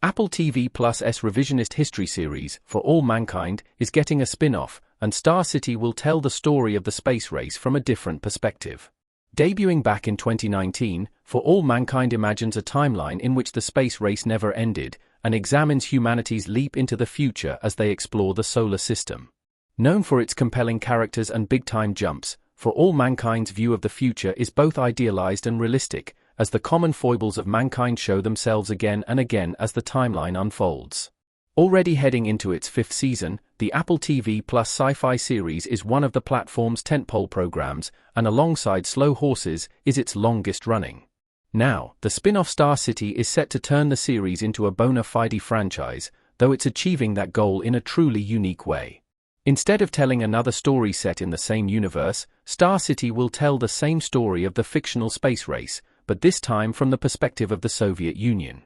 Apple TV Plus's revisionist history series, For All Mankind, is getting a spin-off, and Star City will tell the story of the space race from a different perspective. Debuting back in 2019, For All Mankind imagines a timeline in which the space race never ended, and examines humanity's leap into the future as they explore the solar system. Known for its compelling characters and big-time jumps, For All Mankind's view of the future is both idealized and realistic, as the common foibles of mankind show themselves again and again as the timeline unfolds. Already heading into its 5th season, the Apple TV Plus sci-fi series is one of the platform's tentpole programs, and alongside Slow Horses, is its longest running. Now, the spin-off Star City is set to turn the series into a bona fide franchise, though it's achieving that goal in a truly unique way. Instead of telling another story set in the same universe, Star City will tell the same story of the fictional space race, but this time from the perspective of the Soviet Union.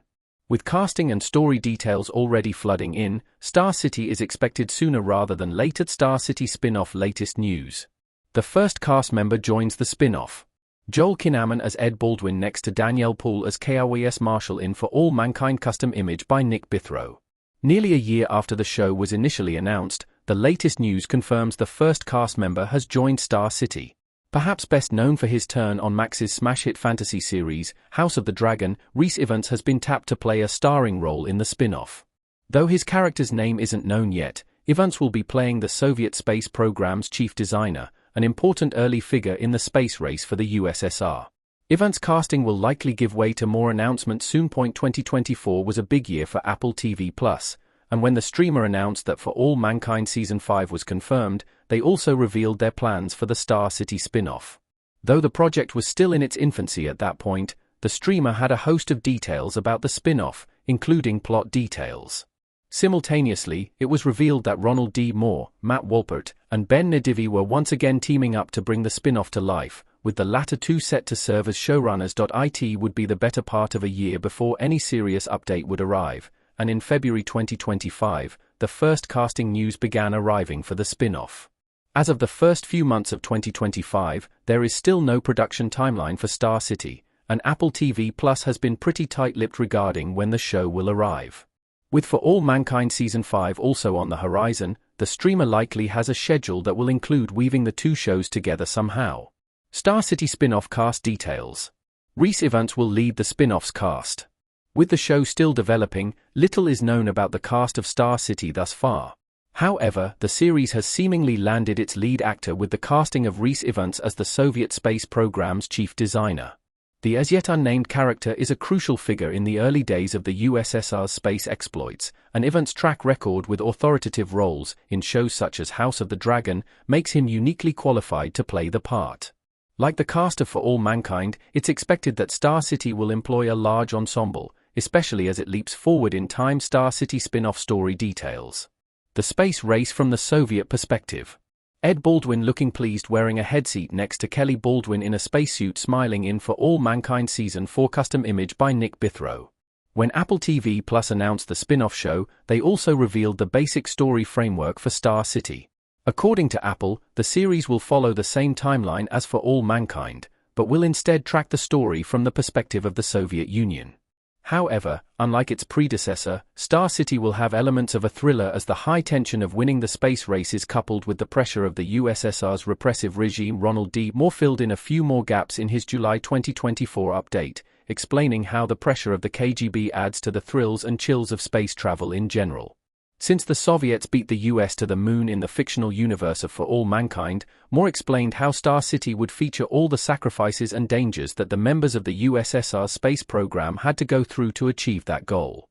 With casting and story details already flooding in, Star City is expected sooner rather than later. Star City spin-off latest news. The first cast member joins the spin-off. Joel Kinnaman as Ed Baldwin next to Danielle Poole as KRWS Marshall in For All Mankind, custom image by Nick Bithrow. Nearly a year after the show was initially announced, the latest news confirms the first cast member has joined Star City. Perhaps best known for his turn on Max's smash hit fantasy series, House of the Dragon, Rhys Ifans has been tapped to play a starring role in the spin-off. Though his character's name isn't known yet, Ifans will be playing the Soviet space program's chief designer, an important early figure in the space race for the USSR. Ifans' casting will likely give way to more announcements soon. 2024 was a big year for Apple TV Plus, and when the streamer announced that For All Mankind Season 5 was confirmed, they also revealed their plans for the Star City spin-off. Though the project was still in its infancy at that point, the streamer had a host of details about the spin-off, including plot details. Simultaneously, it was revealed that Ronald D. Moore, Matt Wolpert, and Ben Nadivi were once again teaming up to bring the spin-off to life, with the latter two set to serve as showrunners. It would be the better part of a year before any serious update would arrive, and in February 2025, the first casting news began arriving for the spin-off. As of the first few months of 2025, there is still no production timeline for Star City, and Apple TV Plus has been pretty tight-lipped regarding when the show will arrive. With For All Mankind Season 5 also on the horizon, the streamer likely has a schedule that will include weaving the two shows together somehow. Star City spin-off cast details. Rhys Ifans will lead the spin-off's cast. With the show still developing, little is known about the cast of Star City thus far. However, the series has seemingly landed its lead actor with the casting of Rhys Ifans as the Soviet space program's chief designer. The as-yet unnamed character is a crucial figure in the early days of the USSR's space exploits, and Ifans' track record with authoritative roles in shows such as House of the Dragon makes him uniquely qualified to play the part. Like the cast of For All Mankind, it's expected that Star City will employ a large ensemble, especially as it leaps forward in time. Star City spin-off story details. The space race from the Soviet perspective. Ed Baldwin looking pleased wearing a headseat next to Kelly Baldwin in a spacesuit smiling in For All Mankind Season 4 custom image by Nick Bithrow. When Apple TV Plus announced the spin-off show, they also revealed the basic story framework for Star City. According to Apple, the series will follow the same timeline as For All Mankind, but will instead track the story from the perspective of the Soviet Union. However, unlike its predecessor, Star City will have elements of a thriller as the high tension of winning the space race is coupled with the pressure of the USSR's repressive regime. Ronald D. Moore filled in a few more gaps in his July 2024 update, explaining how the pressure of the KGB adds to the thrills and chills of space travel in general. Since the Soviets beat the US to the moon in the fictional universe of For All Mankind, Moore explained how Star City would feature all the sacrifices and dangers that the members of the USSR space program had to go through to achieve that goal.